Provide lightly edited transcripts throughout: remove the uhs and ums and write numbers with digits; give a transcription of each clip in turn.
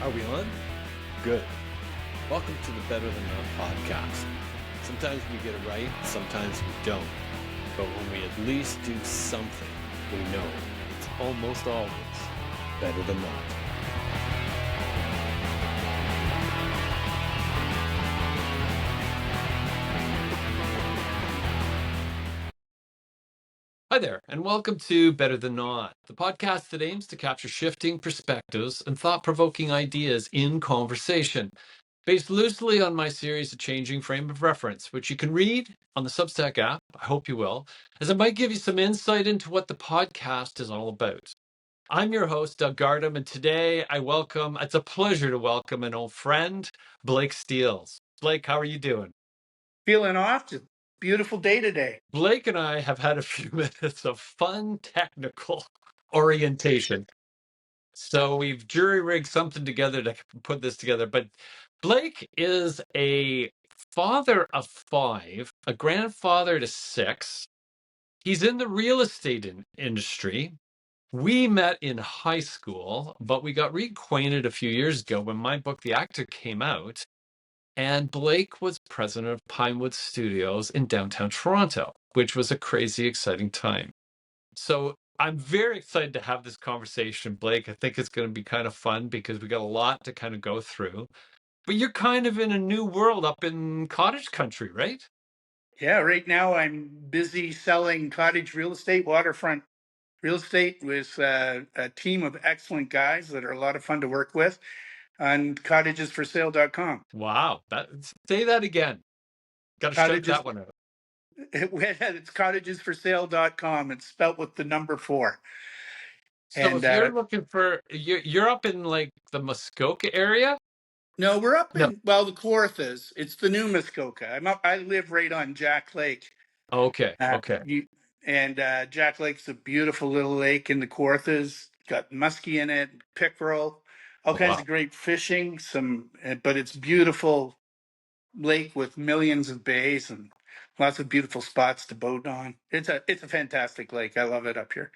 Are we on? Good. Welcome to the Better Than Not podcast. Sometimes we get it right, sometimes we don't. But when we at least do something, we know it's almost always better than not. Hi there, and welcome to Better Than Not, the podcast that aims to capture shifting perspectives and thought-provoking ideas in conversation, based loosely on my series, A Changing Frame of Reference, which you can read on the Substack app, I hope you will, as it might give you some insight into what the podcast is all about. I'm your host, Doug Gardam, and today it's a pleasure to welcome an old friend, Blake Steels. Blake, how are you doing? Feeling off. It's a beautiful day today. Blake and I have had a few minutes of fun technical orientation. So we've jury-rigged something together to put this together. But Blake is a father of 5, a grandfather to 6. He's in the real estate industry. We met in high school, but we got reacquainted a few years ago when my book, The Actor, came out. And Blake was president of Pinewood Studios in downtown Toronto, which was a crazy, exciting time. So I'm very excited to have this conversation, Blake. I think it's going to be kind of fun because we got a lot to kind of go through. But you're kind of in a new world up in cottage country, right? Yeah, right now I'm busy selling cottage real estate, waterfront real estate with a team of excellent guys that are a lot of fun to work with on cottagesforsale.com. Wow. Say that again. Got to shout Cottages, that one out. it's cottagesforsale.com. It's spelt with the number 4. So And if you're looking for, you're up in like the Muskoka area? no, we're up No. in, well, the Kawarthas. It's the new Muskoka. I live right on Jack Lake. Okay. Uh, Okay. you, Jack Lake's a beautiful little lake in the Kawarthas. Got muskie in it, pickerel, all kinds Wow. of great fishing. But it's beautiful lake with millions of bays and lots of beautiful spots to boat on. It's a fantastic lake. I love it up here.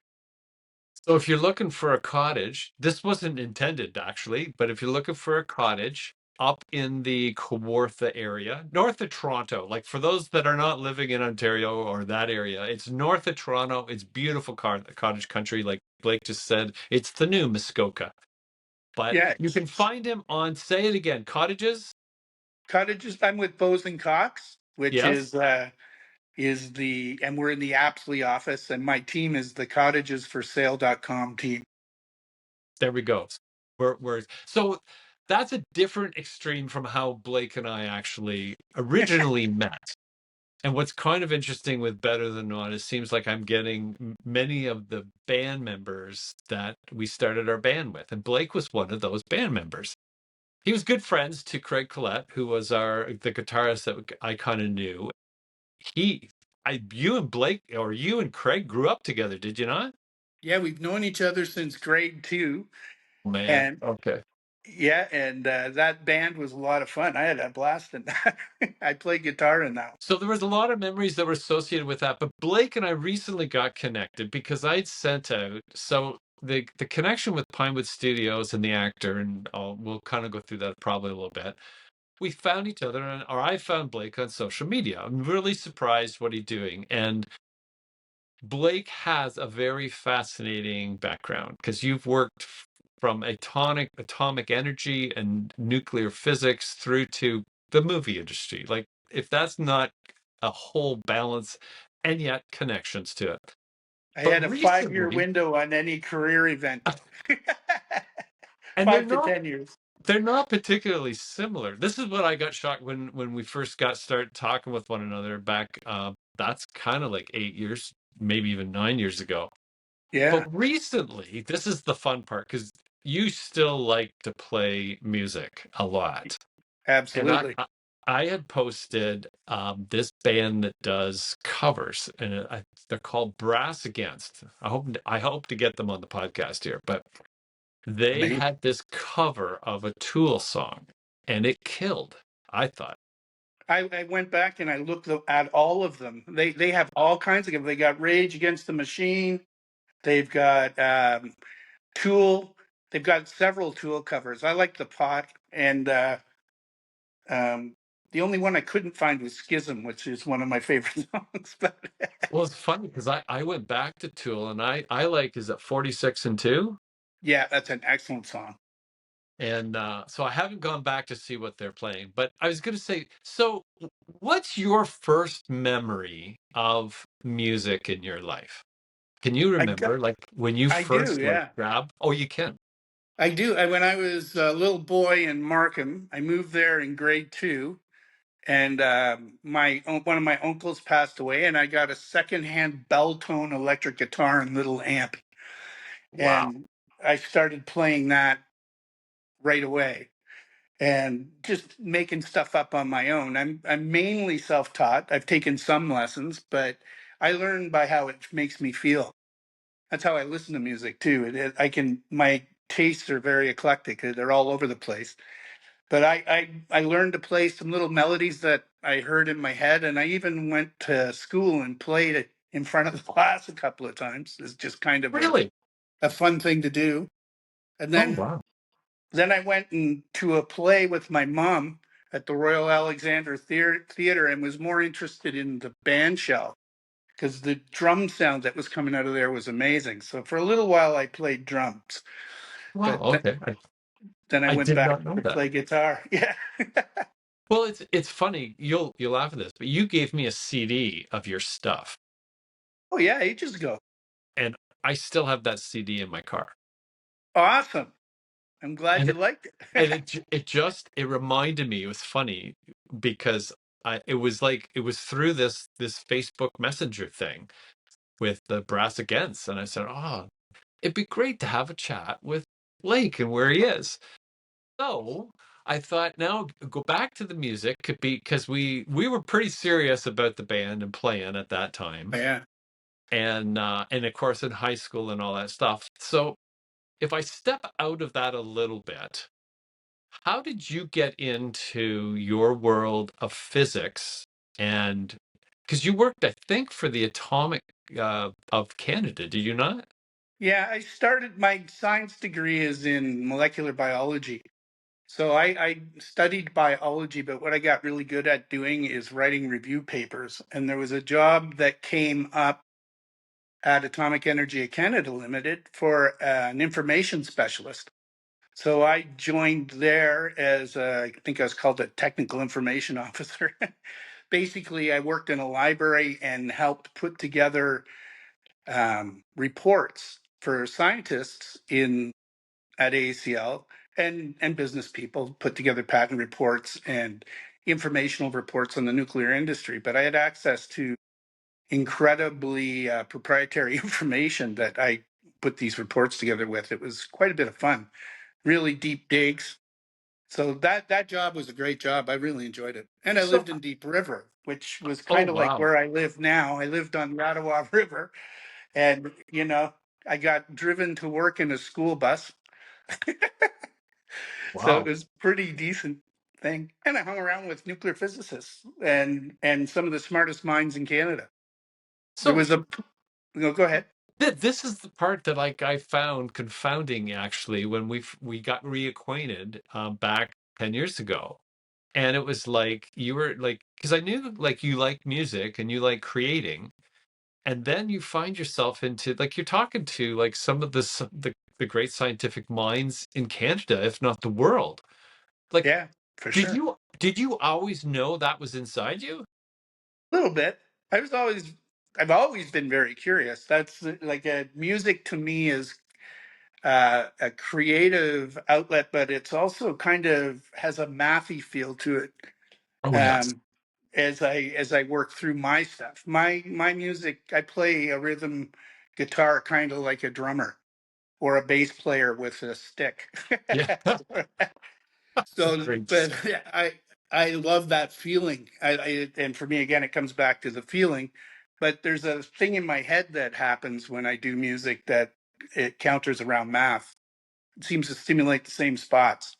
So if you're looking for a cottage, this wasn't intended actually, but if you're looking for a cottage up in the Kawartha area, north of Toronto, like for those that are not living in Ontario or that area, it's north of Toronto. It's beautiful cottage country, like Blake just said. It's the new Muskoka. But Yeah, you can find him on, say it again, cottages. cottages. I'm with Bose and Cox, which Yes, and we're in the Apsley office, and my team is the cottagesforsale.com team. there we go. So that's a different extreme from how Blake and I actually originally met. And what's kind of interesting with Better Than Not, it seems like I'm getting many of the band members that we started our band with. And Blake was one of those band members. He was good friends to Craig Collette, who was the guitarist that I kind of knew. You and Blake, or you and Craig grew up together, did you not? Yeah, we've known each other since grade 2, Man, and okay. that band was a lot of fun. I had a blast in that. I play guitar in that. So there was a lot of memories that were associated with that. But Blake and I recently got connected because I'd sent out. So the connection with Pinewood Studios and the actor, and we'll kind of go through that probably a little bit. We found each other, or I found Blake on social media. I'm really surprised what he's doing. And Blake has a very fascinating background because you've worked from atomic energy and nuclear physics through to the movie industry. Like, if that's not a whole balance and yet connections to it. I But had a 5-year recently, window on any career event. and 5 to 10 years. they're not particularly similar. This is what I got shocked when we first started talking with one another back. That's kind of like 8 years, maybe even 9 years ago. Yeah, But recently, this is the fun part because you still like to play music a lot. And absolutely. I had posted this band that does covers, and they're called Brass Against. I hope to get them on the podcast here, but they Amazing. had this cover of a Tool song, and it killed, I thought. I went back and I looked at all of them. They have all kinds of them. They got Rage Against the Machine. They've got Tool. they've got several Tool covers. I like the Pot, and um, the only one I couldn't find was Schism, which is one of my favorite songs. But Well, it's funny because I went back to Tool and I like, is it 46 and 2? yeah, that's an excellent song. And so I haven't gone back to see what they're playing. But I was going to say, so what's your first memory of music in your life? Can you I got, remember, like, when you I do, first like yeah. grab? Oh, you can. I do. When I was a little boy in Markham, I moved there in grade two, and one of my uncles passed away, and I got a secondhand bell tone electric guitar and little amp, Wow. and I started playing that right away, and just making stuff up on my own. I'm mainly self-taught. I've taken some lessons, but I learn by how it makes me feel. That's how I listen to music too. I can my tastes are very eclectic. They're all over the place. But I learned to play some little melodies that I heard in my head, and I even went to school and played it in front of the class a couple of times. It's just kind of Really? a fun thing to do. And Oh, then wow. then I went to a play with my mom at the Royal Alexandra Theater and was more interested in the band shell because the drum sound that was coming out of there was amazing. So for a little while I played drums, Wow. but Okay. then I I went did back not know to that. play guitar. Yeah. Well, it's funny. You'll laugh at this, but you gave me a CD of your stuff, Oh yeah, ages ago. and I still have that CD in my car. Awesome. I'm glad And you liked and it. it reminded me. It was funny because it was through this Facebook Messenger thing with the Brass Against, and I said, "Oh, it'd be great to have a chat with Blake and where he is." So I thought, now go back to the music, could be because we were pretty serious about the band and playing at that time, Yeah. and of course in high school and all that stuff. So if I step out of that a little bit, how did you get into your world of physics? And because you worked, I think, for the Atomic of Canada, did you not? Yeah, I started my science degree is in molecular biology. So I studied biology, but what I got really good at doing is writing review papers. And there was a job that came up at Atomic Energy of Canada Limited for an information specialist. So I joined there as I think I was called a technical information officer. Basically, I worked in a library and helped put together reports for scientists in at ACL and business people, put together patent reports and informational reports on the nuclear industry. But I had access to incredibly proprietary information that I put these reports together with. It was quite a bit of fun, really deep digs. So that job was a great job. I really enjoyed it. And I So, lived in Deep River, which was oh kind of like wow, where I live now. I lived on the Ottawa River, and I got driven to work in a school bus. So it wow. was pretty decent thing. And I hung around with nuclear physicists and some of the smartest minds in Canada. There So was a no, go ahead. this is the part that, like, I found confounding, actually, when we got reacquainted back 10 years ago, and it was like you were like, because I knew like you like music and you like creating, and then you find yourself into, like, you're talking to like some of the great scientific minds in Canada, if not the world. Like, Yeah, for did sure. you always know that was inside you? A little bit. I was always I've always been very curious. That's like music to me is a creative outlet, but it's also kind of has a mathy feel to it. Oh yes. Um, as I work through my stuff, my music, I play a rhythm guitar kind of like a drummer or a bass player with a stick. Yeah. That's a So, great. but I love that feeling. And for me again, it comes back to the feeling. But there's a thing in my head that happens when I do music that it counters around math. It seems to stimulate the same spots.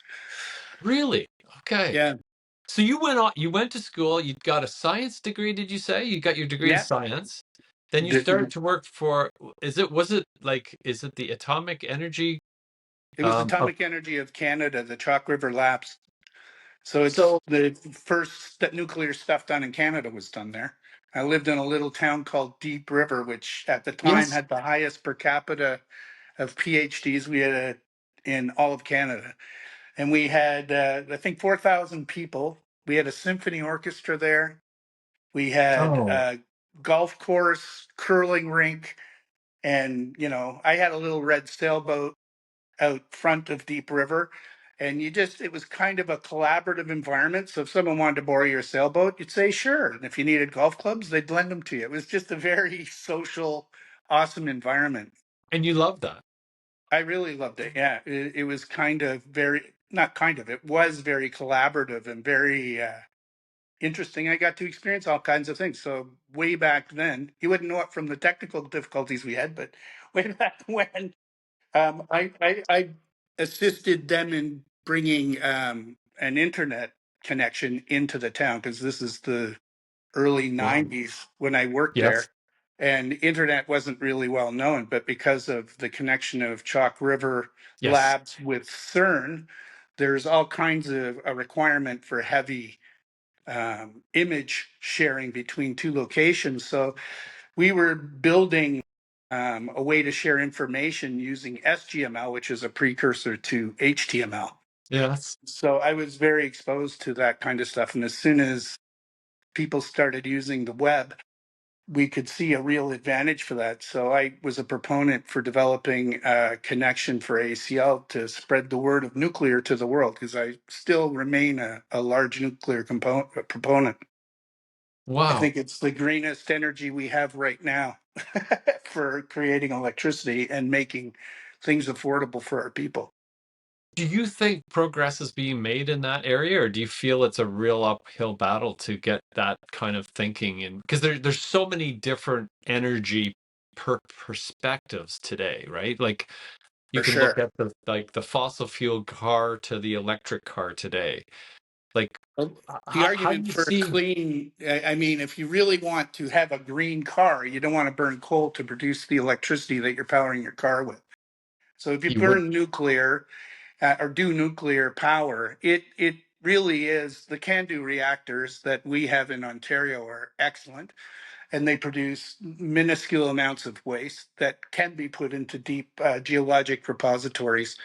Really? Okay. Yeah, So you went to school, you got a science degree, did you say? You got your degree in yeah. science. Then you started to work for, is it the Atomic Energy? It was Oh, Atomic Energy of Canada, the Chalk River Labs. So it's so the first that nuclear stuff done in Canada was done there. I lived in a little town called Deep River, which at the time yes. had the highest per capita of PhDs we had in all of Canada. And we had, I think, 4,000 people. We had a symphony orchestra there. We had Oh, a golf course, curling rink, and I had a little red sailboat out front of Deep River. And it was kind of a collaborative environment. So if someone wanted to borrow your sailboat, you'd say sure. And if you needed golf clubs, they'd lend them to you. It was just a very social, awesome environment. and you love that. I really loved it. Yeah, it was kind of very, not kind of, it was very collaborative and very interesting. I got to experience all kinds of things. So way back then, you wouldn't know it from the technical difficulties we had, but way back when, I assisted them in bringing an internet connection into the town because this is the early Wow. 90s when I worked Yes. there. And internet wasn't really well known, but because of the connection of Chalk River Yes. Labs with CERN, there's all kinds of a requirement for heavy image sharing between two locations. So we were building a way to share information using SGML, which is a precursor to HTML. Yes. So I was very exposed to that kind of stuff. And as soon as people started using the web, we could see a real advantage for that. So I was a proponent for developing a connection for ACL to spread the word of nuclear to the world, because I still remain a large nuclear proponent. I Wow. think it's the greenest energy we have right now for creating electricity and making things affordable for our people. Do you think progress is being made in that area, or do you feel it's a real uphill battle to get that kind of thinking in? Because there's so many different energy perspectives today, right? Like you For can look sure. at the fossil fuel car to the electric car today. Like Well, the how do argument you for a see clean, I mean, if you really want to have a green car, you don't want to burn coal to produce the electricity that you're powering your car with. So if you you would? burn nuclear or do nuclear power, it really is the CANDU reactors that we have in Ontario are excellent, and they produce minuscule amounts of waste that can be put into deep geologic repositories.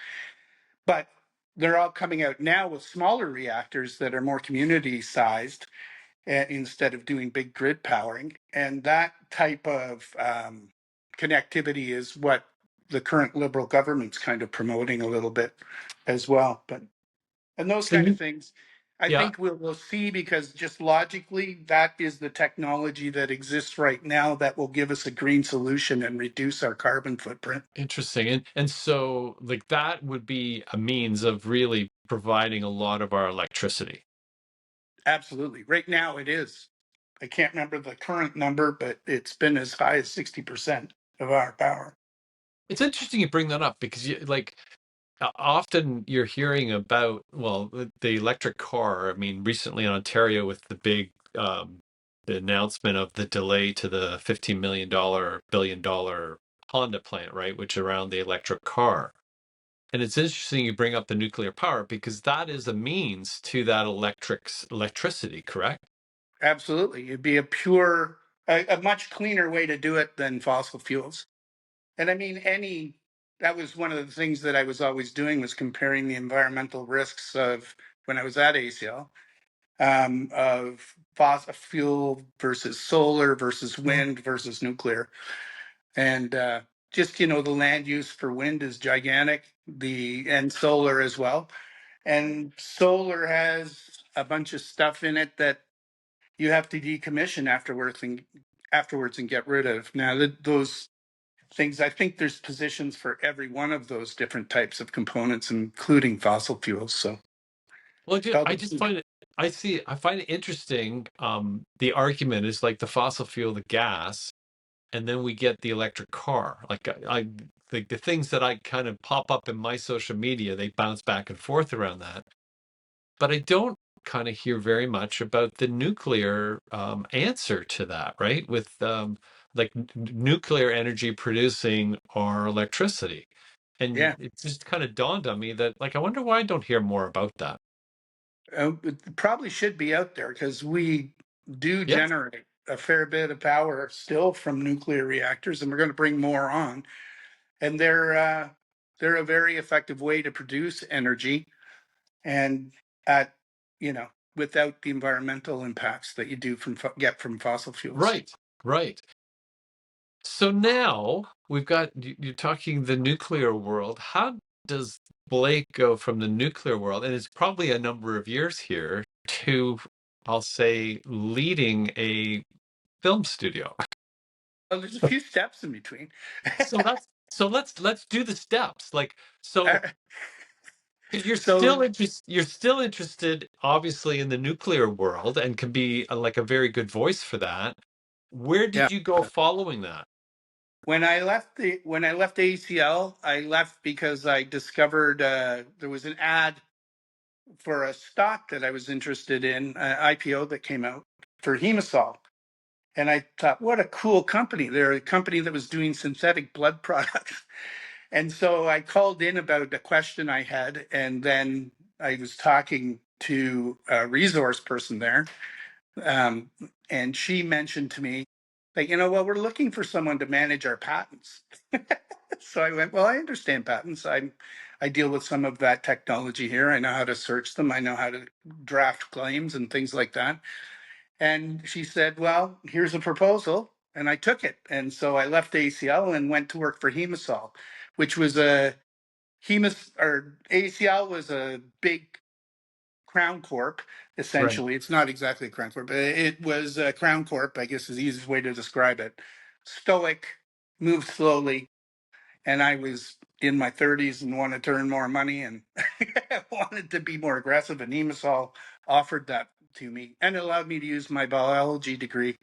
But they're all coming out now with smaller reactors that are more community sized instead of doing big grid powering. And that type of connectivity is what the current Liberal government's kind of promoting a little bit as well. But and those So kind of you, things, I yeah, think we'll see, because just logically, that is the technology that exists right now that will give us a green solution and reduce our carbon footprint. interesting. And so like that would be a means of really providing a lot of our electricity. Absolutely. Right now, it is. I can't remember the current number, but it's been as high as 60% of our power. It's interesting you bring that up because often you're hearing about, well, the electric car. I mean, recently in Ontario with the big the announcement of the delay to the $15 million billion Honda plant, right, which around the electric car. And it's interesting you bring up the nuclear power because that is a means to that electricity, correct? Absolutely. It'd be a much cleaner way to do it than fossil fuels. And I mean, that was one of the things that I was always doing, was comparing the environmental risks of when I was at ACL, of fossil fuel versus solar versus Yeah. wind versus nuclear. And just, the land use for wind is gigantic, and solar as well. And solar has a bunch of stuff in it that you have to decommission afterwards and get rid of. Now, those things, I think there's positions for every one of those different types of components, including fossil fuels. So Well, it all I just depends. find it. I find it interesting. The argument is like the fossil fuel, the gas, and then we get the electric car. Like the things that I kind of pop up in my social media, they bounce back and forth around that. But I don't kind of hear very much about the nuclear answer to that, right? With like nuclear energy producing our electricity. And Yeah. it just kind of dawned on me that, like, I wonder why I don't hear more about that. It probably should be out there because we do Yes. generate a fair bit of power still from nuclear reactors, and we're going to bring more on. And they're a very effective way to produce energy, and at you know without the environmental impacts that you do get from fossil fuels. Right. Right. So now we've got you're talking the nuclear world. How does Blake go from the nuclear world, and it's probably a number of years here, to, I'll say, leading a film studio? Well, there's a few steps in between. So let's do the steps. Like, so Uh, 'cause so you're still interested, obviously, in the nuclear world, and can be like a very good voice for that. Where yeah, did you go following that? when I left ACL, I left because I discovered there was an ad for a stock that I was interested in, IPO that came out for Hemasol. And I thought, what a cool company. They're a company that was doing synthetic blood products. And so I called in about a question I had, and then I was talking to a resource person there. Um, and she mentioned to me, like, well, we're looking for someone to manage our patents. So I went, well, I understand patents. I deal with some of that technology here. I know how to search them. I know how to draft claims and things like that. And she said, well, here's a proposal. And I took it. And so I left ACL and went to work for Hemasol, which was ACL was a big Crown Corp, Right. essentially. It's not exactly a Crown Corp, but it was a Crown Corp, I guess is the easiest way to describe it. Stoic, moved slowly, and I was in my 30s and wanted to earn more money and wanted to be more aggressive. And Emasol offered that to me and it allowed me to use my biology degree,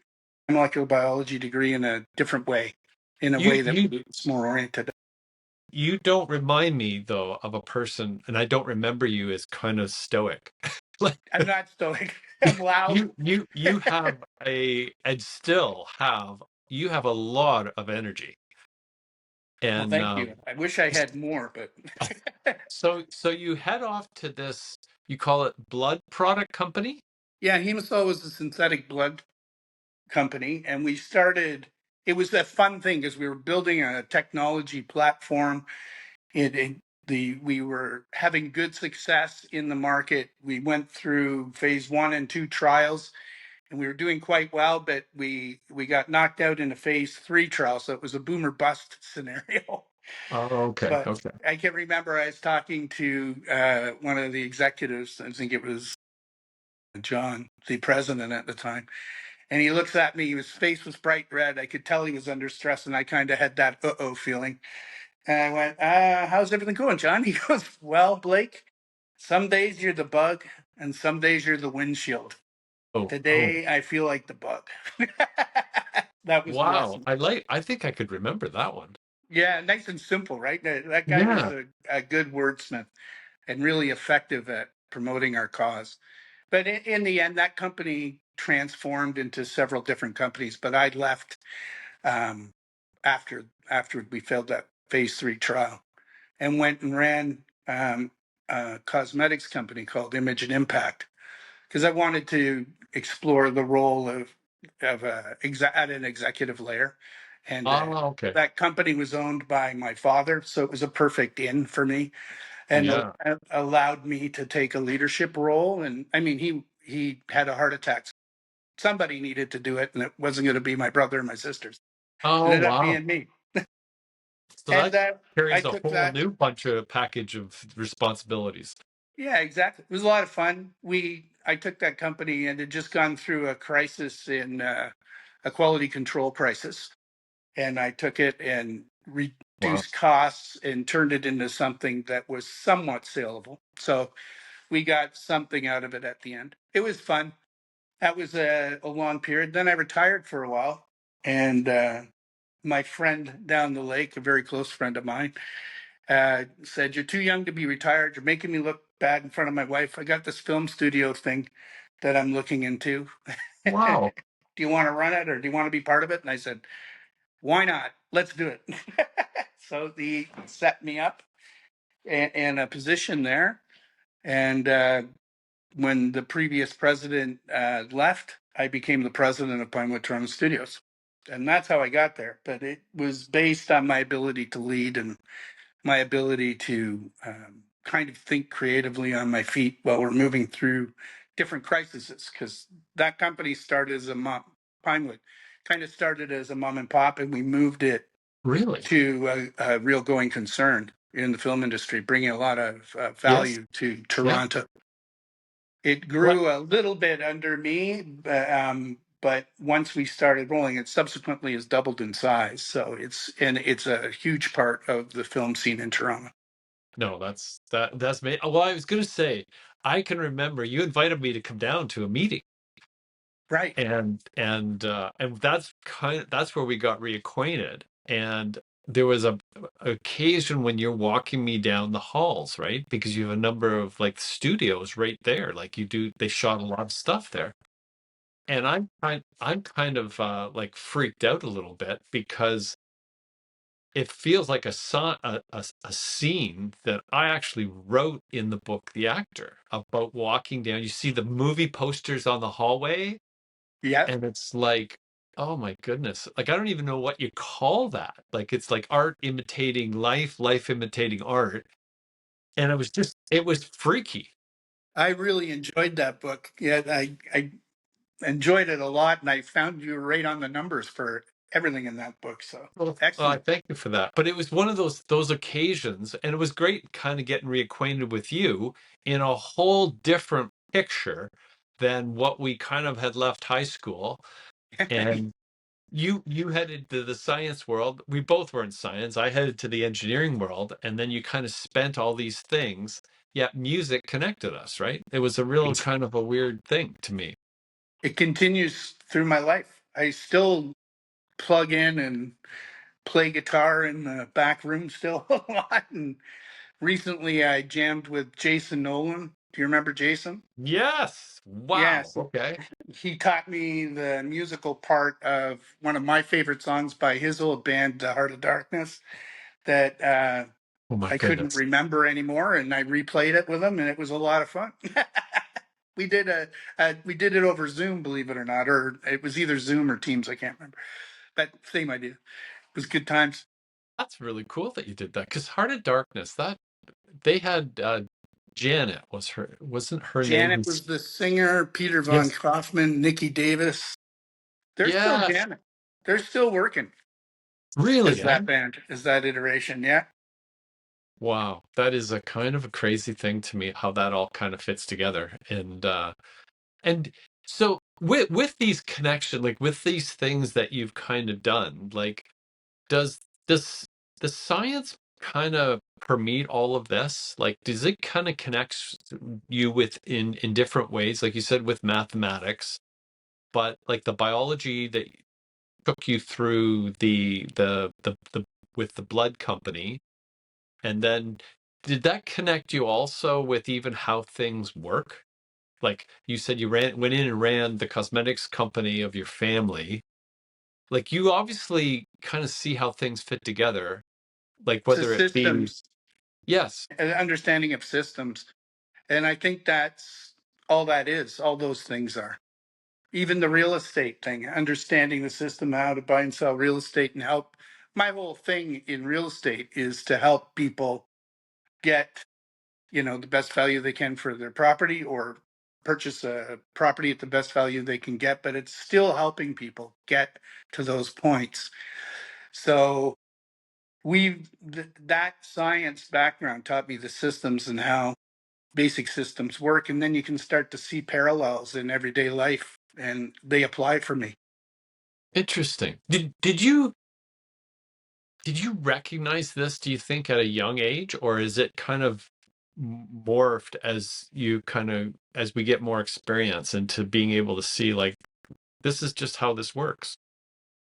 molecular biology degree, in a different way, in a You way that you was more oriented. you don't remind me, though, of a person, and I don't remember you as kind of stoic. Like, I'm not stoic. I'm loud. you have a and still have you have a lot of energy. Well, And thank you. I wish I had more, but so you head off to this, you call it blood product company? yeah, Hemasol was a synthetic blood company, and we started. It was a fun thing because we were building a technology platform. We were having good success in the market. We went through phase 1 and 2 trials, and we were doing quite well. But we got knocked out in a phase 3 trial, so it was a boomer bust scenario. Oh, okay, But okay. I can remember I was talking to one of the executives. I think it was John, the president at the time, and he looks at me. His face was bright red. I could tell he was under stress, and I kind of had that uh-oh feeling. And I went, how's everything going, John? He goes, well, Blake, some days you're the bug and some days you're the windshield. Oh, Today I feel like the bug. That was the wow. lesson. I think I could remember that one. Yeah, nice and simple, right? That guy was Yeah. a good wordsmith and really effective at promoting our cause. But in the end, that company transformed into several different companies. But I left um, after we failed that phase 3 trial, and went and ran a cosmetics company called Image and Impact because I wanted to explore the role of at an executive layer, and Oh, okay. that company was owned by my father, so it was a perfect in for me, and Yeah. allowed me to take a leadership role. And I mean, he had a heart attack. Somebody needed to do it, and it wasn't going to be my brother or my sisters. It Oh, ended up wow. being me, So and that I carries a took whole that. new bunch of package of responsibilities. Yeah, exactly. It was a lot of fun. I took that company and had just gone through a crisis in a quality control crisis, and I took it and Wow. reduced costs and turned it into something that was somewhat saleable. So we got something out of it at the end. It was fun. That was a long period. Then I retired for a while, and my friend down the lake, a very close friend of mine, said, "You're too young to be retired. You're making me look bad in front of my wife. I got this film studio thing that I'm looking into. Wow. Do you want to run it or do you want to be part of it?" And I said, "Why not? Let's do it." So he set me up and a position there. And when the previous president left, I became the president of Pinewood Toronto Studios. And that's how I got there. But it was based on my ability to lead and my ability to kind of think creatively on my feet while we're moving through different crises. Because that company started as a mom, Pinewood kind of started as a mom and pop, and we moved it Really? to a real going concern in the film industry, bringing a lot of Yes. value to Yeah. Toronto. It What? grew a little bit under me, but once we started rolling, it subsequently has doubled in size. So it's a huge part of the film scene in Toronto. No, that's me. Well, I was going to say, I can remember you invited me to come down to a meeting, Right. and that's where we got reacquainted. And there was a occasion when you're walking me down the halls, right? Because you have a number of like studios right there. Like you do, they shot a lot of stuff there. And I'm kind of like freaked out a little bit because it feels like a scene that I actually wrote in the book The Actor about walking down. You see the movie posters on the hallway, Yep. and it's like, oh my goodness. Like I don't even know what you call that. Like it's like art imitating life, life imitating art. And it was freaky. I really enjoyed that book. Yeah, I enjoyed it a lot, and I found you were right on the numbers for everything in that book. So Well, I excellent. thank you for that. But it was one of those occasions, and it was great kind of getting reacquainted with you in a whole different picture than what we kind of had left high school. And you headed to the science world. We both were in science. I headed to the engineering world, and then you kind of spent all these things. Yet music connected us, right? It was a real kind of a weird thing to me. It continues through my life. I still plug in and play guitar in the back room still a lot. And recently I jammed with Jason Nolan. Do you remember Jason? Yes. Wow. Yes. Okay. He taught me the musical part of one of my favorite songs by his old band, The Heart of Darkness, that Oh my I couldn't goodness. remember anymore. And I replayed it with him, and it was a lot of fun. We did it over Zoom, believe it or not, or it was either Zoom or Teams. I can't remember, but same idea. It was good times. That's really cool that you did that. Because Heart of Darkness, that they had Janet wasn't her name? Janet was the singer, Peter von Yes. Kaufman, Nikki Davis. They're still Yes. jamming. They're still working Really, as eh? that band, as that iteration. Yeah. Wow. That is a kind of a crazy thing to me, how that all kind of fits together. And so with these connection, like with these things that you've kind of done, like does this the science kind of permeate all of this? Like does it kind of connect you with in different ways? Like you said with mathematics, but like the biology that took you through the with the blood company, and then did that connect you also with even how things work? Like you said, you went in and ran the cosmetics company of your family. Like you obviously kind of see how things fit together, like It's a whether it be systems, yes, an understanding of systems. And I think that's all that is, all those things are. Even the real estate thing, understanding the system, how to buy and sell real estate and help. My whole thing in real estate is to help people get, the best value they can for their property, or purchase a property at the best value they can get, but it's still helping people get to those points. So that science background taught me the systems and how basic systems work, and then you can start to see parallels in everyday life, and they apply for me. interesting. Did you recognize this, do you think, at a young age, or is it kind of morphed as you kind of as we get more experience into being able to see like this is just how this works?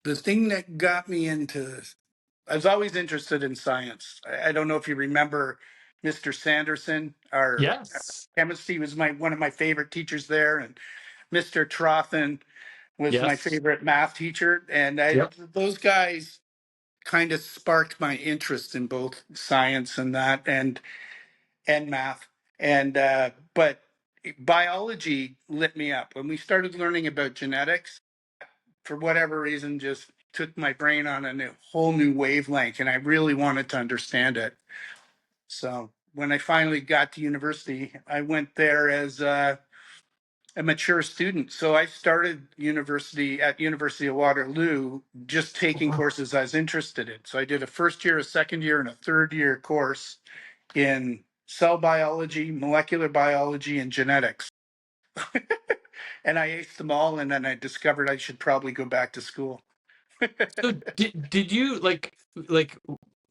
The thing that got me into I was always interested in science. I don't know if you remember Mr. Sanderson, our Yes. chemistry was one of my favorite teachers there, and Mr. Trothan was my Yes. favorite math teacher, and Yep. those guys kind of sparked my interest in both science and that. And and math. And but biology lit me up when we started learning about genetics. For whatever reason, just took my brain on a whole new wavelength, and I really wanted to understand it. So when I finally got to university, I went there as a mature student. So I started university at University of Waterloo, just taking Wow. courses I was interested in. So I did a first year, a second year, and a third year course in cell biology, molecular biology, and genetics. And I aced them all, and then I discovered I should probably go back to school. So did you like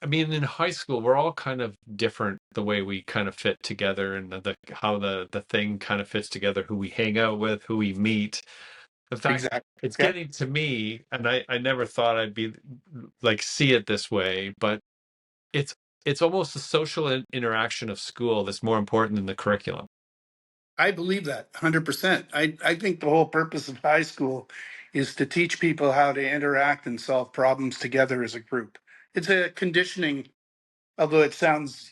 I mean in high school we're all kind of different the way we kind of fit together and the how the thing kind of fits together, who we hang out with, who we meet. In fact, Exactly. it's Yeah, getting to me, and I never thought I'd be like see it this way, but it's it's almost the social interaction of school that's more important than the curriculum. I believe that 100%. I think the whole purpose of high school is to teach people how to interact and solve problems together as a group. It's a conditioning, although it sounds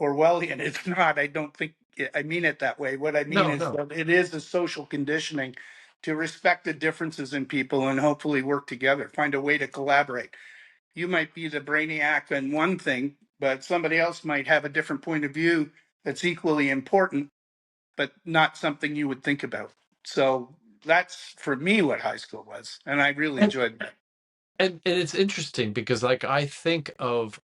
Orwellian. It's not. I don't think I mean it that way. What I mean No, is no. that it is a social conditioning to respect the differences in people and hopefully work together, find a way to collaborate. You might be the brainiac on one thing, but somebody else might have a different point of view that's equally important, but not something you would think about. So that's for me what high school was, and I really And enjoyed that. and it's interesting because like I think of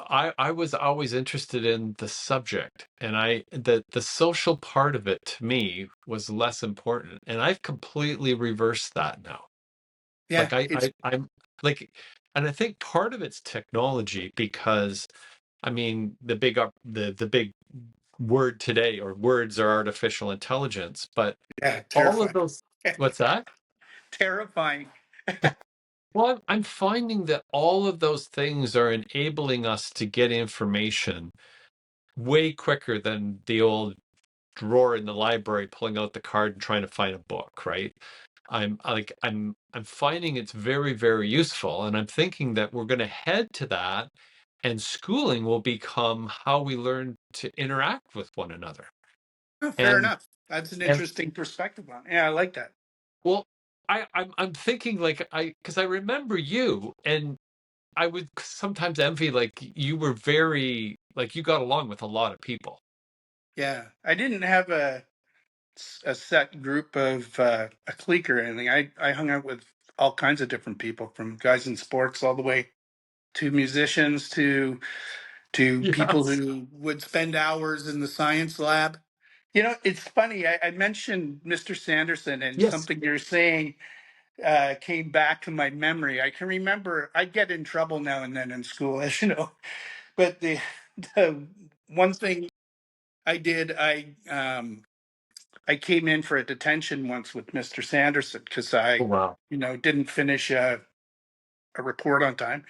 I was always interested in the subject, and the social part of it to me was less important, and I've completely reversed that now. Yeah, Like it's I'm like, and I think part of it's technology because I mean the big word today or words are artificial intelligence, but yeah, all of terrifying. those, what's that? Terrifying. Well, I'm finding that all of those things are enabling us to get information way quicker than the old drawer in the library pulling out the card and trying to find a book, right? I'm finding it's very, very useful, and I'm thinking that we're going to head to that, and schooling will become how we learn to interact with one another. Oh, fair And enough. That's an and interesting perspective on it. Yeah, I like that. well, I'm thinking like because I remember you, and I would sometimes envy like you were very like you got along with a lot of people. Yeah, I didn't have a set group of a clique or anything. I hung out with all kinds of different people, from guys in sports all the way to musicians to people Yes. who would spend hours in the science lab. You know, it's funny. I mentioned Mr. Sanderson, and Yes. something you're saying came back to my memory. I can remember I'd get in trouble now and then in school, as you know. But the one thing I did, I came in for a detention once with Mr. Sanderson because Oh, I, wow. didn't finish a report on time,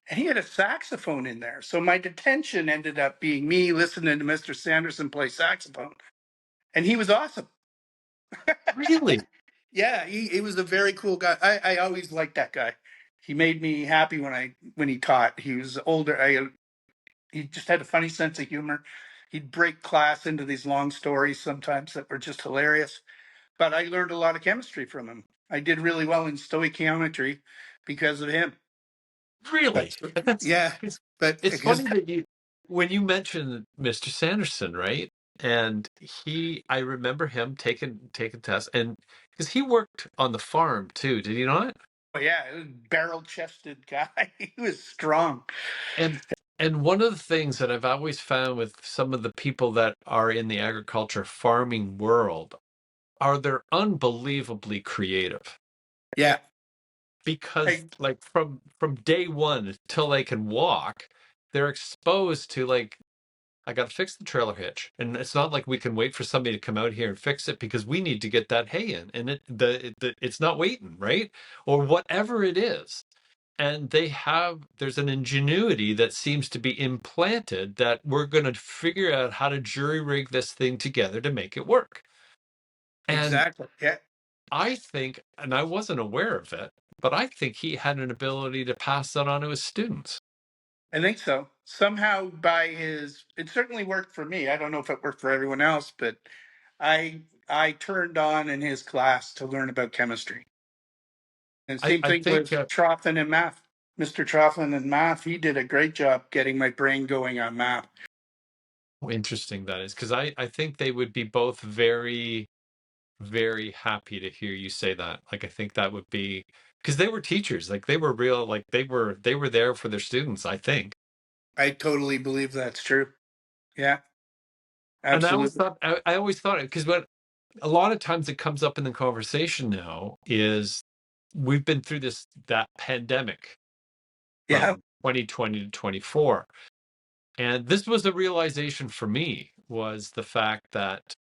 and he had a saxophone in there. So my detention ended up being me listening to Mr. Sanderson play saxophone, and he was awesome. Really? Yeah, he was a very cool guy. I always liked that guy. He made me happy when he taught. He was older. He just had a funny sense of humor. He'd break class into these long stories sometimes that were just hilarious. But I learned a lot of chemistry from him. I did really well in stoichiometry because of him. Really? But And that's yeah, it's but it's because funny that you when you mentioned Mr. Sanderson, right? And I remember him taking tests, and because he worked on the farm too, did he not? oh yeah, barrel chested guy. He was strong. And and one of the things that I've always found with some of the people that are in the agriculture farming world are they're unbelievably creative Yeah, because I, like from day one till they can walk, they're exposed to like I got to fix the trailer hitch, and it's not like we can wait for somebody to come out here and fix it because we need to get that hay in, and it's not waiting, right? Or whatever it is. And there's an ingenuity that seems to be implanted that we're going to figure out how to jury rig this thing together to make it work. And exactly. Yeah, I think, and I wasn't aware of it, but I think he had an ability to pass that on to his students. I think so. somehow by his, it certainly worked for me. I don't know if it worked for everyone else, but I turned on in his class to learn about chemistry. And same I thing think with Trothan in math. Mr. Trothan in math, he did a great job getting my brain going on math. interesting that is, because I think they would be both very, very happy to hear you say that. Like I think that would be because they were teachers, like they were real, like they were there for their students, I think. I totally believe that's true. Yeah, And I always absolutely. thought I always thought it because what a lot of times it comes up in the conversation now is we've been through this that pandemic Yeah, from 2020 to 24. And this was a realization for me was the fact that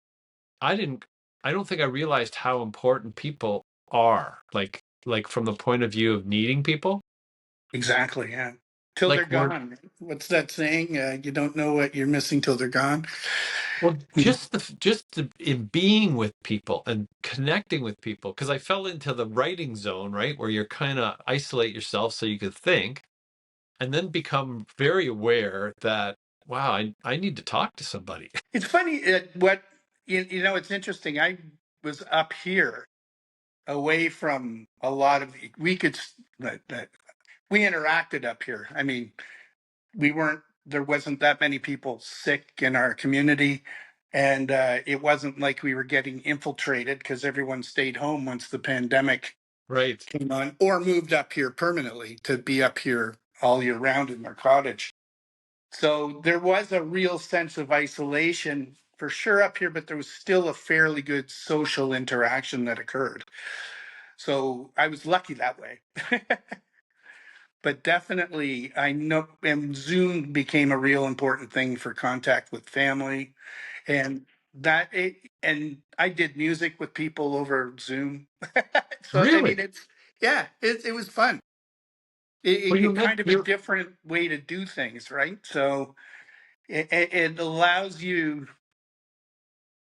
I didn't I don't think I realized how important people are, like from the point of view of needing people. exactly. Yeah. Till they're Like we're gone. What's that saying? You don't know what you're missing till they're gone. well, in being with people and connecting with people, because I fell into the writing zone, right, where you're kind of isolate yourself so you could think, and then become very aware that wow, I need to talk to somebody. It's funny what you know. It's interesting. I was up here, away from a lot of. We could that we interacted up here. I mean, we weren't. There wasn't that many people sick in our community, and it wasn't like we were getting infiltrated because everyone stayed home once the pandemic Right. came on, or moved up here permanently to be up here all year round in their cottage. So there was a real sense of isolation for sure up here, but there was still a fairly good social interaction that occurred. So I was lucky that way. But definitely, I know, and Zoom became a real important thing for contact with family, and and I did music with people over Zoom. So I Really? mean, yeah, it was fun. Well, you met Kind of a you different way to do things, right? So it allows you,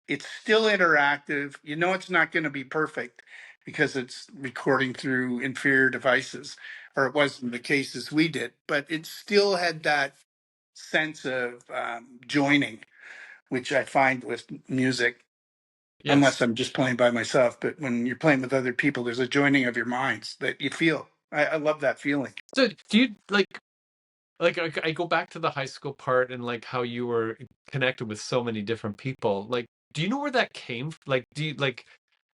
it's still interactive. You know, it's not going to be perfect because it's recording through inferior devices, or it wasn't the cases we did, but it still had that sense of joining, which I find with music, unless yes. I'm just playing by myself. But when you're playing with other people, there's a joining of your minds that you feel. I love that feeling. So do you like I go back to the high school part and like how you were connected with so many different people. Like, do you know where that came? Like, do you like?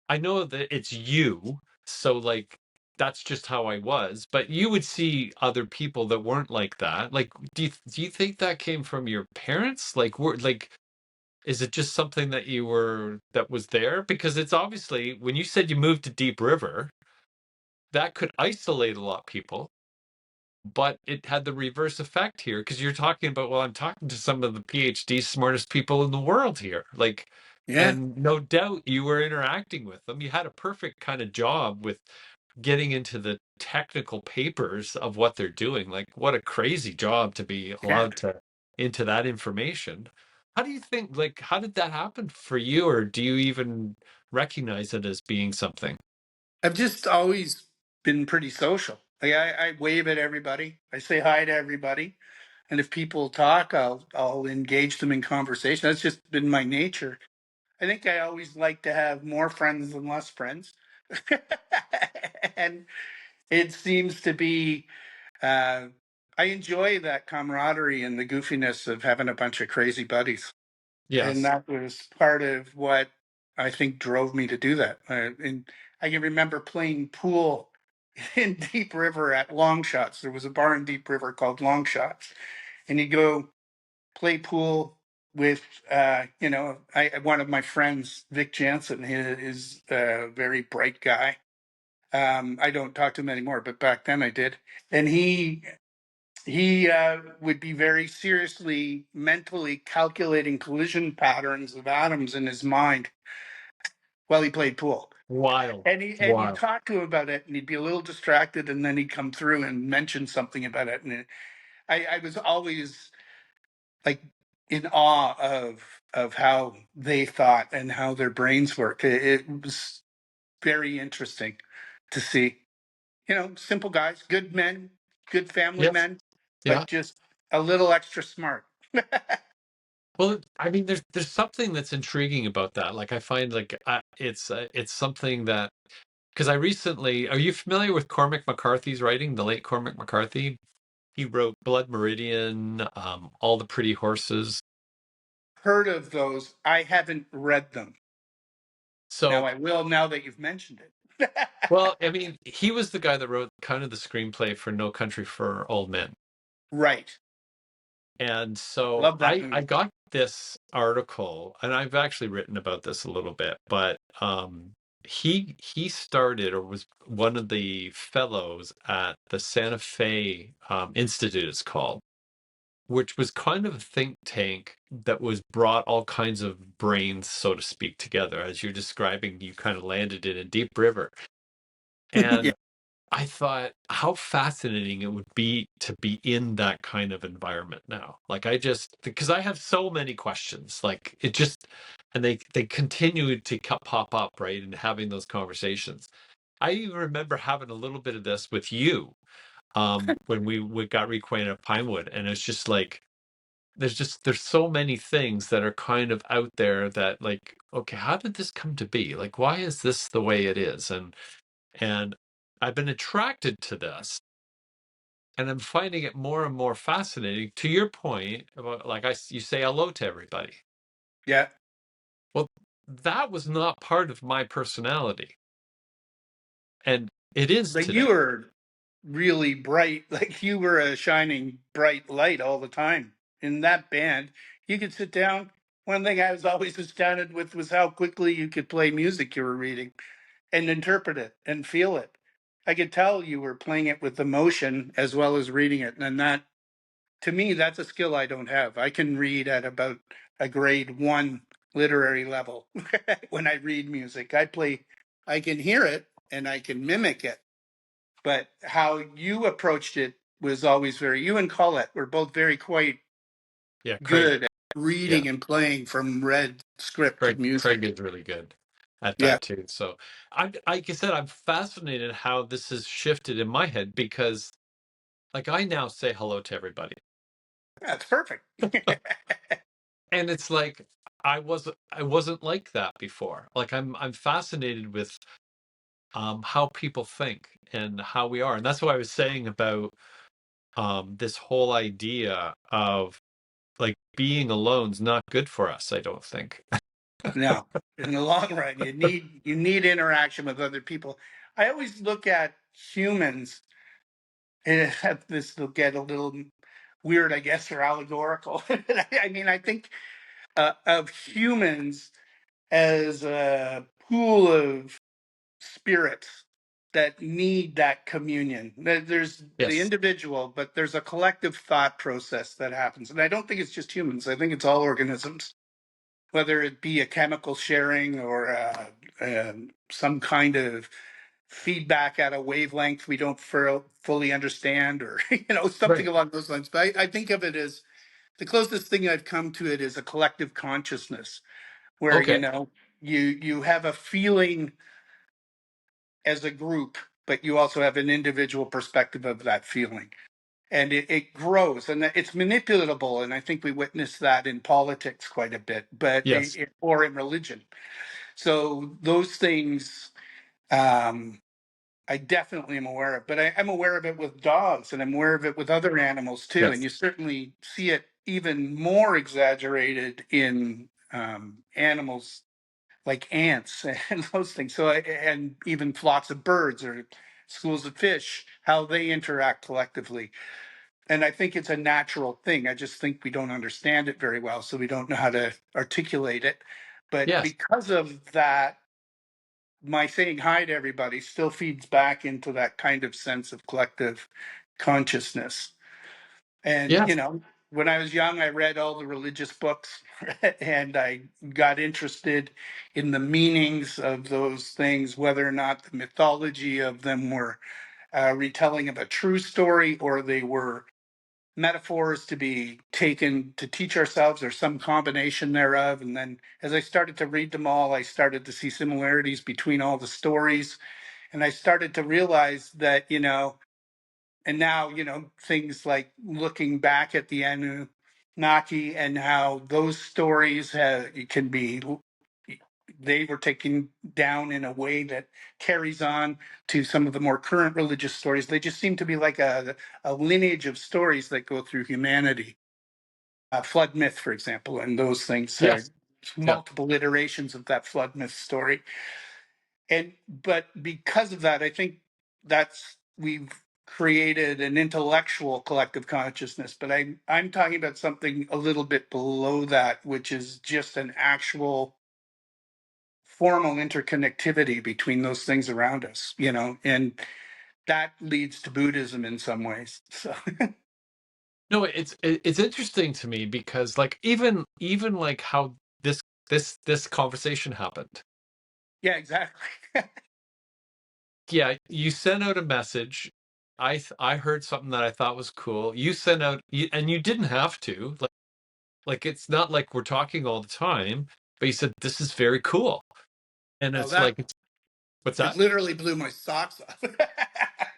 I know that it's you, so like that's just how I was. But you would see other people that weren't like that. Like, do you think that came from your parents? Like, were like, is it just something that you were that was there? Because it's obviously when you said you moved to Deep River, that could isolate a lot of people, but it had the reverse effect here because you're talking about, well, I'm talking to some of the PhD smartest people in the world here. Like, Yeah. and no doubt you were interacting with them. You had a perfect kind of job with getting into the technical papers of what they're doing. Like, what a crazy job to be Yeah. allowed to into that information. How do you think, like, how did that happen for you, or do you even recognize it as being something? I've just always been pretty social. Like I wave at everybody. I say hi to everybody. And if people talk, I'll engage them in conversation. That's just been my nature. I think I always like to have more friends than less friends. And it seems to be uh, I enjoy that camaraderie and the goofiness of having a bunch of crazy buddies. And Yes. that was part of what I think drove me to do that. And I can remember playing pool in Deep River at Long Shots. There was a bar in Deep River called Long Shots, and you go play pool with, one of my friends, Vic Jansen. He is a very bright guy. I don't talk to him anymore, but back then I did, and he would be very seriously mentally calculating collision patterns of atoms in his mind while he played pool. Wild. And you Wild. talk to him about it, and he'd be a little distracted, and then he'd come through and mention something about it. And I was always like in awe of how they thought and how their brains work. It was very interesting to see. You know, simple guys, good men, good family Yes. men, Yeah. but just a little extra smart. Well, I mean, there's something that's intriguing about that. Like I find like it's something that because I recently, are you familiar with Cormac McCarthy's writing? The late Cormac McCarthy. He wrote Blood Meridian, All the Pretty Horses. Heard of those? I haven't read them. Now So, I will now that you've mentioned it. well, I mean, he was the guy that wrote kind of the screenplay for No Country for Old Men. Right. And so Love that I movie. got this article, and I've actually written about this a little bit, but he started or was one of the fellows at the Santa Fe Institute, it's called, which was kind of a think tank that was brought all kinds of brains, so to speak, together. As you're describing, you kind of landed in a deep river. Yeah. And I thought how fascinating it would be to be in that kind of environment now. Like I just because I have so many questions. Like it just and they continue to pop up, right? And having those conversations. I even remember having a little bit of this with you when we got reacquainted at Pinewood, and it's just like there's so many things that are kind of out there that like okay, how did this come to be? Like why is this the way it is? And I've been attracted to this, and I'm finding it more and more fascinating. To your point about like you say hello to everybody. Yeah. Well, that was not part of my personality, and it is But today. you were really bright. Like you were a shining bright light all the time in that band. You could sit down. One thing I was always astounded with was how quickly you could play music you were reading and interpret it and feel it. I could tell you were playing it with emotion as well as reading it. And that, to me, that's a skill I don't have. I can read at about a grade one literary level when I read music. I can hear it and I can mimic it. But how you approached it was always very, you and Colette were both very quite Yeah, Craig. good at Yeah, reading and playing from read script of Craig music. is really good at Yeah, that too. So I like I said, I'm fascinated how this has shifted in my head because like I now say hello to everybody. that's perfect. And it's like I wasn't like that before. Like I'm fascinated with how people think and how we are. And that's what I was saying about this whole idea of like being alone's not good for us, I don't think. No, in the long run, you need interaction with other people. I always look at humans, and this will get a little weird, I guess, or allegorical. I mean, I think of humans as a pool of spirits that need that communion. There's the Yes. individual, but there's a collective thought process that happens. And I don't think it's just humans, I think it's all organisms, whether it be a chemical sharing or some kind of feedback at a wavelength we don't fully understand, or something Right. along those lines. But I think of it as the closest thing I've come to it is a collective consciousness where Okay. you have a feeling as a group, but you also have an individual perspective of that feeling. And it grows and it's manipulatable. And I think we witness that in politics quite a bit, Yes. or in religion. So those things, um, I definitely am aware of, but I'm aware of it with dogs and I'm aware of it with other animals too. And Yes. you certainly see it even more exaggerated in animals like ants and those things. So, and even flocks of birds or schools of fish, how they interact collectively. And I think it's a natural thing. I just think we don't understand it very well, so we don't know how to articulate it. But Yes. because of that, my saying hi to everybody still feeds back into that kind of sense of collective consciousness. And, Yes. when I was young, I read all the religious books and I got interested in the meanings of those things, whether or not the mythology of them were a retelling of a true story or they were metaphors to be taken to teach ourselves or some combination thereof. And then as I started to read them all, I started to see similarities between all the stories. And I started to realize that, and now, things like looking back at the Anunnaki and how those stories can be, they were taken down in a way that carries on to some of the more current religious stories. They just seem to be like a lineage of stories that go through humanity. Flood myth, for example, and those things are Yes. Yeah. multiple iterations of that flood myth story. But because of that, I think we've created an intellectual collective consciousness. But I'm talking about something a little bit below that, which is just an actual formal interconnectivity between those things around us, and that leads to Buddhism in some ways. So No, it's interesting to me because like even like how this conversation happened. yeah, exactly. Yeah, you sent out a message. I heard something that I thought was cool. You sent out and you didn't have to. Like it's not like we're talking all the time, but you said this is very cool. And Oh, it's like what's it that? literally blew my socks off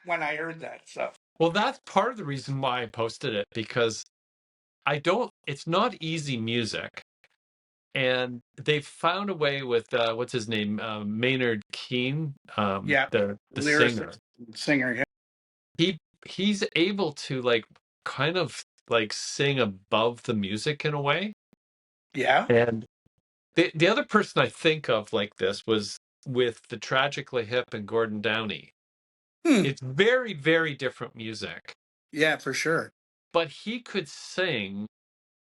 when I heard that. So Well, that's part of the reason why I posted it because I don't it's not easy music. And they found a way with what's his name, Maynard Keen, yeah, the singer. lyricist, singer. Yeah, He he's able to like kind of like sing above the music in a way. yeah. And the other person I think of like this was with the Tragically Hip and Gordon Downey. Hmm. It's very, very different music, Yeah, for sure. but he could sing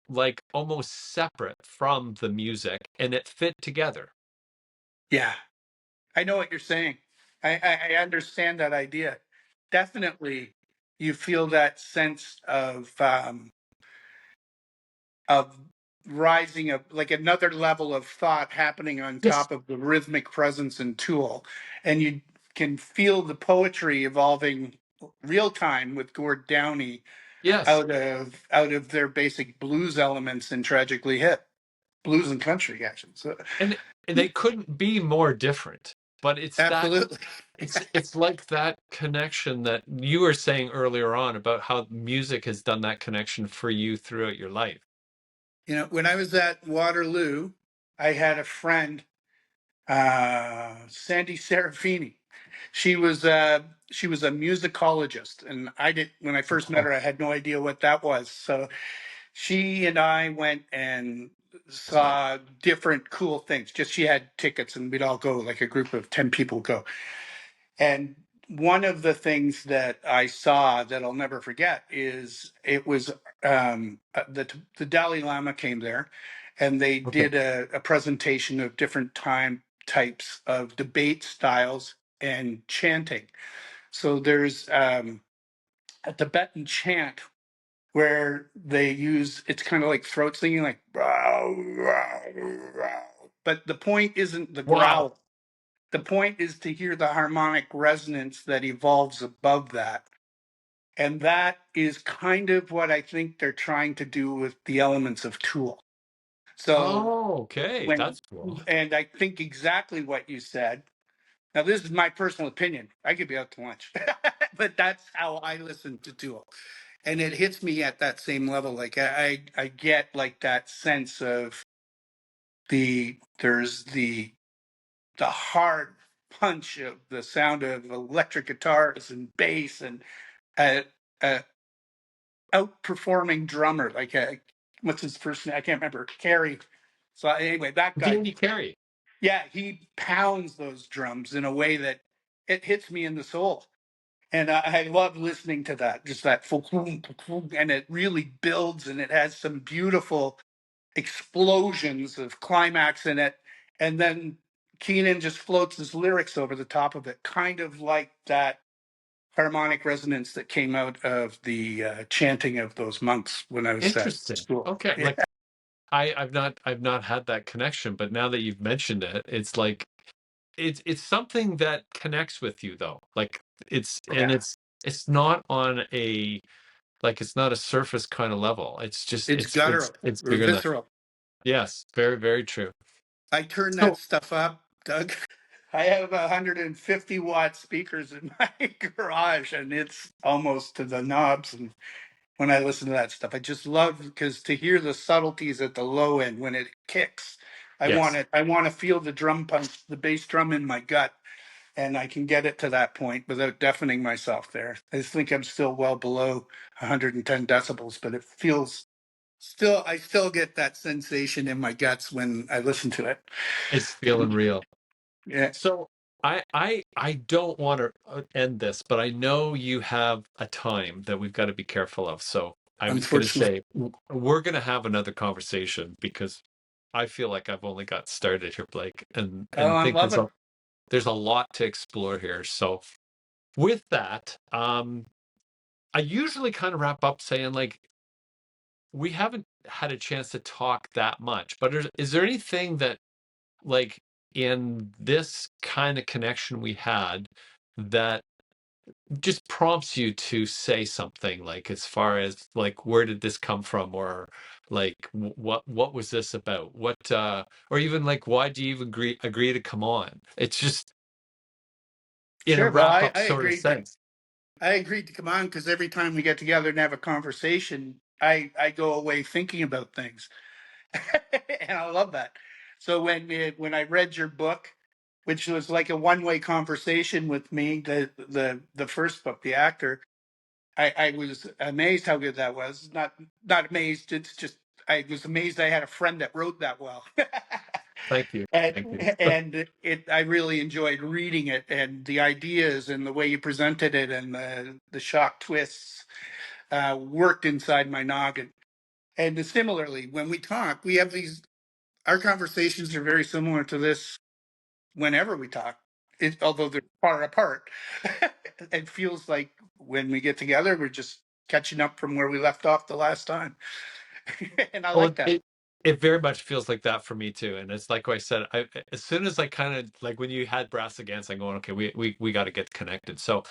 like almost separate from the music and it fit together. Yeah, I know what you're saying. I understand that idea. Definitely, you feel that sense of rising of like another level of thought happening on Yes. top of the rhythmic presence and tool, and you can feel the poetry evolving real time with Gord Downey Yes. out of their basic blues elements and Tragically Hip blues and country actually. So And they couldn't be more different. But absolutely. it's like that connection that you were saying earlier on about how music has done that connection for you throughout your life. When I was at Waterloo, I had a friend, Sandy Serafini. She was she was a musicologist, and I did when I first met Oh, her, I had no idea what that was. So she and I went and saw different cool things. Just she had tickets, and we'd all go, like a group of 10 people go. And one of the things that I saw that I'll never forget is it was the Dalai Lama came there, and they okay. did a presentation of different time types of debate styles and chanting. So there's a Tibetan chant where they use it's kind of like throat singing, like but the point isn't the Wow. growl. The point is to hear the harmonic resonance that evolves above that. And that is kind of what I think they're trying to do with the elements of Tool. So Oh, okay. when, That's cool. and I think exactly what you said. Now, this is my personal opinion. I could be out to lunch, but that's how I listen to Tool. And it hits me at that same level. Like I get like that sense of there's the hard punch of the sound of electric guitars and bass and a, a outperforming drummer like what's his first name? I can't remember. Carey. So anyway, that guy, Danny Carey. yeah, he pounds those drums in a way that it hits me in the soul. And I love listening to that, just that full, and it really builds and it has some beautiful explosions of climax in it. And then Keenan just floats his lyrics over the top of it, kind of like that harmonic resonance that came out of the chanting of those monks when I was at Interesting. school. Okay. Yeah, Like I've not had that connection, but now that you've mentioned it, it's like it's something that connects with you though. Like yeah. it's not on a like it's not a surface kind of level. It's just It's guttural it's or bigger than that. visceral. Yes, very, very true. I turn that So stuff up, Doug. I have 150-watt speakers in my garage, and it's almost to the knobs. And when I listen to that stuff, I just love because to hear the subtleties at the low end when it kicks, I want Yes, it. I want to feel the drum punch, the bass drum in my gut, and I can get it to that point without deafening myself. There, I just think I'm still well below 110 decibels, but it feels still. I still get that sensation in my guts when I listen to it. it's feeling real. Yeah, So I don't want to end this, but I know you have a time that we've got to be careful of. So I was going to unfortunately. say we're going to have another conversation because I feel like I've only got started here, Blake, Oh, and I'm think loving. there's a lot to explore here. So with that, I usually kind of wrap up saying like we haven't had a chance to talk that much, but is there anything that like in this kind of connection we had that just prompts you to say something like as far as like where did this come from or like what was this about what or even like why do you even agree to come on, it's just in a Sure. Well, wrap I, up I sort of agreed. sense. I agreed to come on because every time we get together and have a conversation, I go away thinking about things, and I love that. So when I read your book, which was like a one-way conversation with me, the first book, The Actor, I was amazed how good that was. Not amazed. It's just I was amazed I had a friend that wrote that well. Thank you, and thank you. I really enjoyed reading it and the ideas and the way you presented it and the shock twists worked inside my noggin. And similarly, when we talk, we have these. Our conversations are very similar to this whenever we talk. Although they're far apart, it feels like when we get together, we're just catching up from where we left off the last time, and I Well, like that. it very much feels like that for me too. And it's like I said, as soon as I kind of like when you had Brass Against, I'm going, okay, we got to get connected. So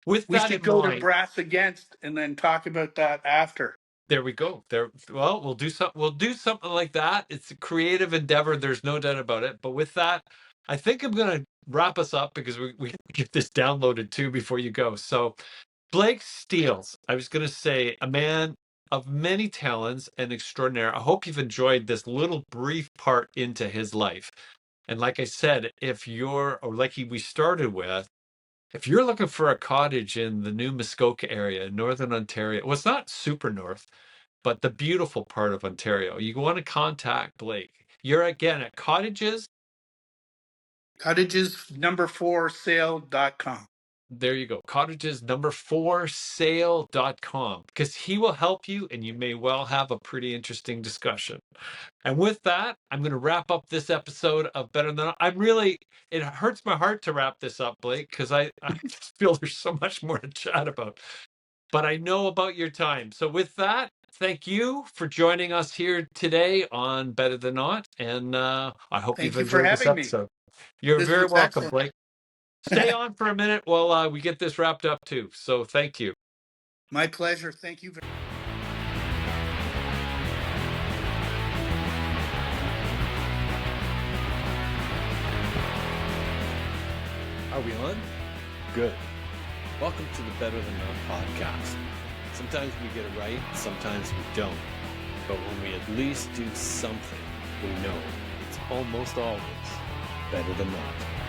with We that should in go to mind, Brass Against and then talk about that after. there we go. There, well, we'll do something like that. It's a creative endeavor. There's no doubt about it. But with that, I think I'm gonna wrap us up because we get this downloaded too before you go. So Blake Steels, I was going to say, a man of many talents and extraordinary. I hope you've enjoyed this little brief part into his life. And like I said, if you're, or like we started with, if you're looking for a cottage in the new Muskoka area, Northern Ontario, well, it's not super north, but the beautiful part of Ontario, you want to contact Blake. You're again at cottages. Cottages number 4sale.com. There you go. Cottages number 4sale.com because he will help you and you may well have a pretty interesting discussion. And with that, I'm going to wrap up this episode of Better Than I'm really, it hurts my heart to wrap this up, Blake, because I just feel there's so much more to chat about. But I know about your time. So with that, thank you for joining us here today on Better Than Not. And I hope you've Thank you for enjoyed this having me. episode. You're This very was welcome, excellent. Blake. Stay on for a minute while we get this wrapped up too. So thank you. My pleasure. Thank you. Are we on? Good. Welcome to the Better Than Not podcast. Sometimes we get it right, sometimes we don't. But when we at least do something, we know it's almost always better than not.